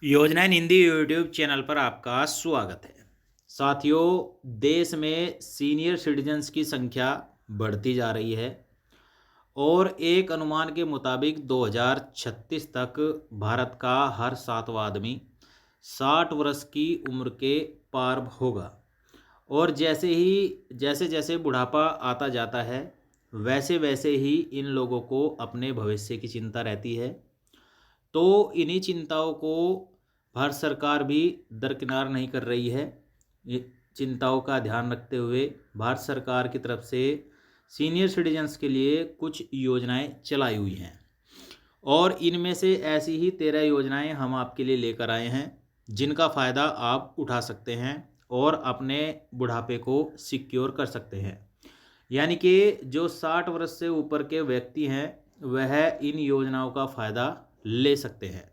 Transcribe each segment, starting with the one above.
योजना इन Hindi YouTube channel पर आपका स्वागत है। साथियों, देश में सीनियर सिटीजन्स की संख्या बढ़ती जा रही है और एक अनुमान के मुताबिक 2036 तक भारत का हर सातवां आदमी 60 वर्ष की उम्र के पार होगा। और जैसे जैसे बुढ़ापा आता जाता है, वैसे वैसे ही इन लोगों को अपने भविष्य की चिंता रहती है। तो इन्हीं चिंताओं को भारत सरकार भी दरकिनार नहीं कर रही है। ये चिंताओं का ध्यान रखते हुए भारत सरकार की तरफ से सीनियर सिटीजन्स के लिए कुछ योजनाएं चलाई हुई हैं और इनमें से ऐसी ही 13 योजनाएं हम आपके लिए लेकर आए हैं, जिनका फ़ायदा आप उठा सकते हैं और अपने बुढ़ापे को सिक्योर कर सकते हैं। यानी कि जो 60 वर्ष से ऊपर के व्यक्ति हैं, वह इन योजनाओं का फ़ायदा ले सकते हैं।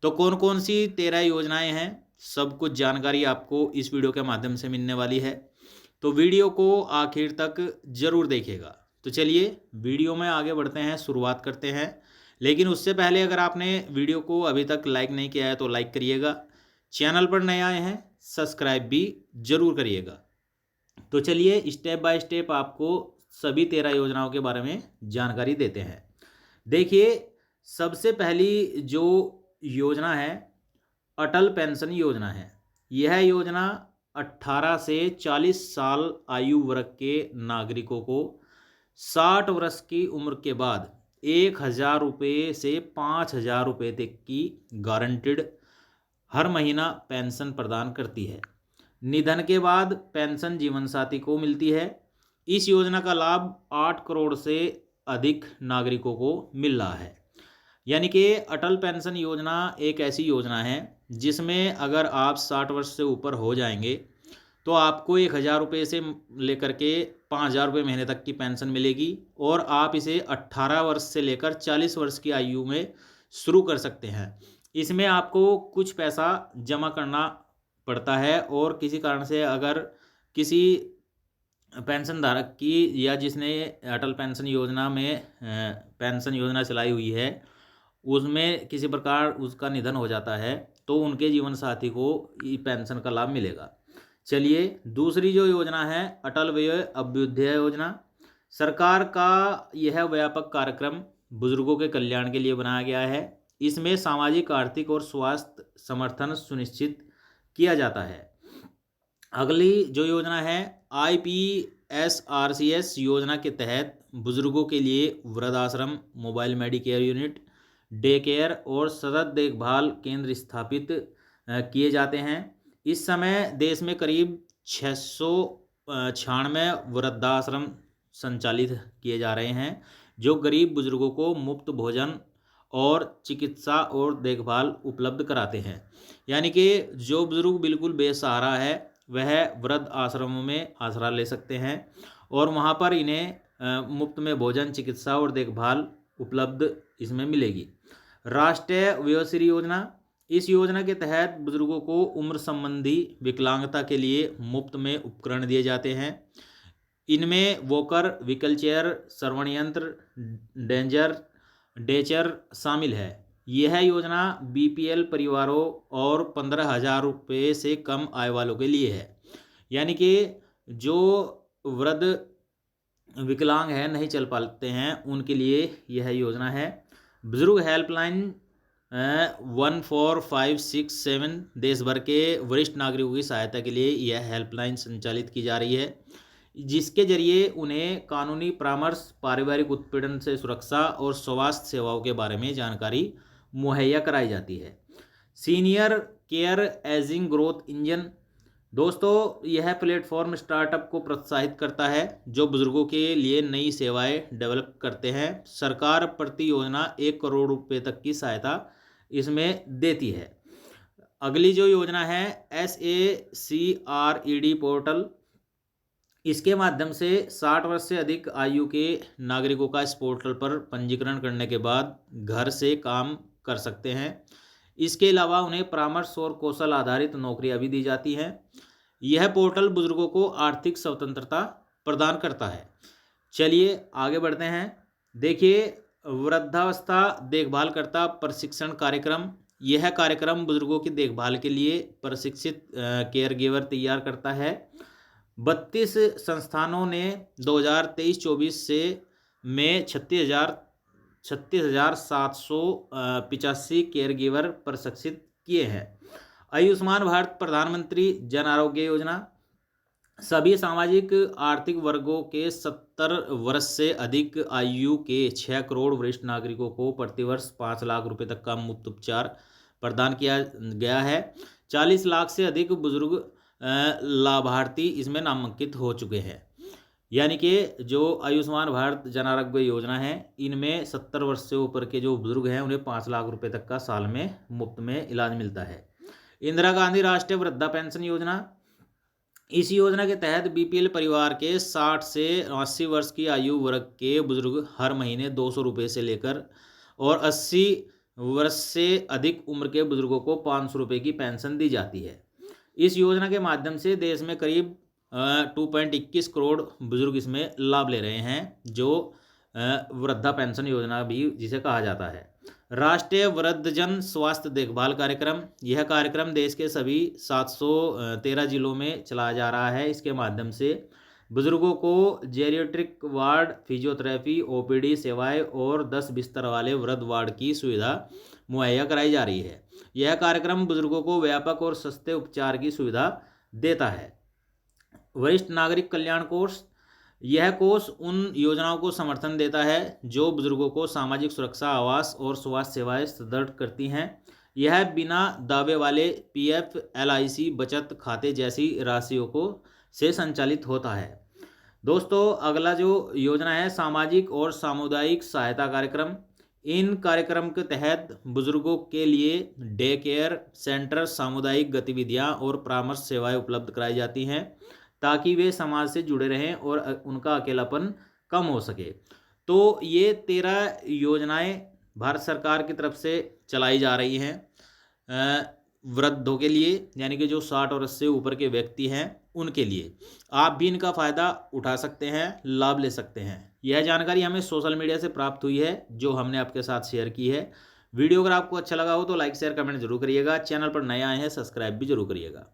तो कौन कौन सी 13 योजनाएं हैं, सब कुछ जानकारी आपको इस वीडियो के माध्यम से मिलने वाली है। तो वीडियो को आखिर तक ज़रूर देखिएगा। तो चलिए वीडियो में आगे बढ़ते हैं, शुरुआत करते हैं। लेकिन उससे पहले अगर आपने वीडियो को अभी तक लाइक नहीं किया है तो लाइक करिएगा। चैनल पर नए आए हैं, सब्सक्राइब भी ज़रूर करिएगा। तो चलिए स्टेप बाय स्टेप आपको सभी 13 योजनाओं के बारे में जानकारी देते हैं। देखिए, सबसे पहली जो योजना है अटल पेंशन योजना है। यह योजना 18 से 40 साल आयु वर्ग के नागरिकों को 60 वर्ष की उम्र के बाद 1,000 रुपये से 5,000 रुपये तक की गारंटीड हर महीना पेंशन प्रदान करती है। निधन के बाद पेंशन जीवनसाथी को मिलती है। इस योजना का लाभ 8 करोड़ से अधिक नागरिकों को मिल रहा है। यानी कि अटल पेंशन योजना एक ऐसी योजना है जिसमें अगर आप 60 वर्ष से ऊपर हो जाएंगे तो आपको 1,000 रुपये से लेकर के 5,000 रुपये महीने तक की पेंशन मिलेगी और आप इसे 18 वर्ष से लेकर 40 वर्ष की आयु में शुरू कर सकते हैं। इसमें आपको कुछ पैसा जमा करना पड़ता है और किसी कारण से अगर किसी पेंशन धारक की या जिसने अटल पेंशन योजना में पेंशन योजना चलाई हुई है, उसमें किसी प्रकार उसका निधन हो जाता है तो उनके जीवन साथी को पेंशन का लाभ मिलेगा। चलिए, दूसरी जो योजना है अटल वय अभ्युदय योजना। सरकार का यह व्यापक कार्यक्रम बुजुर्गों के कल्याण के लिए बनाया गया है। इसमें सामाजिक, आर्थिक और स्वास्थ्य समर्थन सुनिश्चित किया जाता है। अगली जो योजना है IPSRCS योजना के तहत बुजुर्गों के लिए वृद्धाश्रम, mobile Medicare unit, day care और सतत देखभाल केंद्र स्थापित किए जाते हैं। इस समय देश में करीब 696 वृद्धाश्रम संचालित किए जा रहे हैं, जो गरीब बुजुर्गों को मुफ्त भोजन और चिकित्सा और देखभाल उपलब्ध कराते हैं। यानी कि जो बुजुर्ग बिल्कुल बेसहारा है, वह वृद्ध आश्रमों में आसरा ले सकते हैं और वहाँ पर इन्हें मुफ्त में भोजन, चिकित्सा और देखभाल उपलब्ध इसमें मिलेगी। राष्ट्रीय वयोश्री योजना। इस योजना के तहत बुजुर्गों को उम्र संबंधी विकलांगता के लिए मुफ्त में उपकरण दिए जाते हैं। इनमें वॉकर, व्हीकल चेयर, श्रवण यंत्र, डेचर शामिल है। यह योजना BPL परिवारों और 15,000 रुपये से कम आय वालों के लिए है। यानी कि जो वृद्ध विकलांग हैं, नहीं चल पाते हैं, उनके लिए यह योजना है। बुजुर्ग हेल्पलाइन 14567 देश भर के वरिष्ठ नागरिकों की सहायता के लिए यह हेल्पलाइन संचालित की जा रही है, जिसके जरिए उन्हें कानूनी परामर्श, पारिवारिक उत्पीड़न से सुरक्षा और स्वास्थ्य सेवाओं के बारे में जानकारी मुहैया कराई जाती है। Senior care ageing growth engine. दोस्तों, यह प्लेटफॉर्म स्टार्टअप को प्रोत्साहित करता है जो बुजुर्गों के लिए नई सेवाएं डेवलप करते हैं। सरकार प्रति योजना 1 करोड़ रुपए तक की सहायता इसमें देती है। अगली जो योजना है SACRED पोर्टल। इसके माध्यम से 60 वर्ष से अधिक आयु के नागरिकों का इस पोर्टल पर पंजीकरण करने के बाद घर से काम कर सकते हैं। इसके अलावा उन्हें परामर्श और कौशल आधारित नौकरियां भी दी जाती हैं। यह पोर्टल बुजुर्गों को आर्थिक स्वतंत्रता प्रदान करता है। चलिए आगे बढ़ते हैं। देखिए, वृद्धावस्था देखभालकर्ता प्रशिक्षण कार्यक्रम यह कार्यक्रम बुजुर्गों की देखभाल के लिए प्रशिक्षित केयर गिवर तैयार करता है। 32 संस्थानों ने 2023-24 से में 36,785 केयर गिवर प्रशिक्षित किए हैं। आयुष्मान भारत प्रधानमंत्री जन आरोग्य योजना सभी सामाजिक आर्थिक वर्गों के 70 वर्ष से अधिक आयु के 6 करोड़ वरिष्ठ नागरिकों को प्रतिवर्ष 5 लाख रुपए तक का मुफ्त उपचार प्रदान किया गया है। 40 लाख से अधिक बुजुर्ग लाभार्थी इसमें नामांकित हो चुके हैं। यानी कि जो आयुष्मान भारत जन आरोग्य योजना है, इनमें 70 वर्ष से ऊपर के जो बुजुर्ग हैं उन्हें 5 लाख रुपए तक का साल में मुफ्त में इलाज मिलता है। इंदिरा गांधी राष्ट्रीय वृद्धा पेंशन योजना, इस योजना के तहत बीपीएल परिवार के 60 से 80 वर्ष की आयु वर्ग के बुजुर्ग हर महीने 200 रुपये से लेकर और 80 वर्ष से अधिक उम्र के बुजुर्गों को 500 रुपये की पेंशन दी जाती है। इस योजना के माध्यम से देश में करीब 2.21 करोड़ बुजुर्ग इसमें लाभ ले रहे हैं, जो वृद्धा पेंशन योजना भी जिसे कहा जाता है। राष्ट्रीय वृद्धजन स्वास्थ्य देखभाल कार्यक्रम, यह कार्यक्रम देश के सभी 713 जिलों में चलाया जा रहा है। इसके माध्यम से बुजुर्गों को जेरिएट्रिक वार्ड, फिजियोथेरेपी, ओपीडी सेवाएं और 10 बिस्तर वाले वृद्ध वार्ड की सुविधा मुहैया कराई जा रही है। यह कार्यक्रम बुजुर्गों को व्यापक और सस्ते उपचार की सुविधा देता है। वरिष्ठ नागरिक कल्याण कोष, यह कोष उन योजनाओं को समर्थन देता है जो बुजुर्गों को सामाजिक सुरक्षा, आवास और स्वास्थ्य सेवाएं सुदृढ़ करती हैं। यह बिना दावे वाले पीएफ, एलआईसी बचत खाते जैसी राशियों को से संचालित होता है। दोस्तों, अगला जो योजना है सामाजिक और सामुदायिक सहायता कार्यक्रम। इन कार्यक्रम के तहत बुजुर्गों के लिए डे केयर सेंटर, सामुदायिक गतिविधियां और परामर्श सेवाएं उपलब्ध कराई जाती हैं ताकि वे समाज से जुड़े रहें और उनका अकेलापन कम हो सके। तो ये 13 योजनाएं भारत सरकार की तरफ से चलाई जा रही हैं वृद्धों के लिए, यानी कि जो 60 और 80 से ऊपर के व्यक्ति हैं उनके लिए। आप भी इनका फ़ायदा उठा सकते हैं, लाभ ले सकते हैं। यह जानकारी हमें सोशल मीडिया से प्राप्त हुई है, जो हमने आपके साथ शेयर की है। वीडियो अगर आपको अच्छा लगा हो तो लाइक, शेयर, कमेंट जरूर करिएगा। चैनल पर नए आए हैं सब्सक्राइब भी जरूर करिएगा।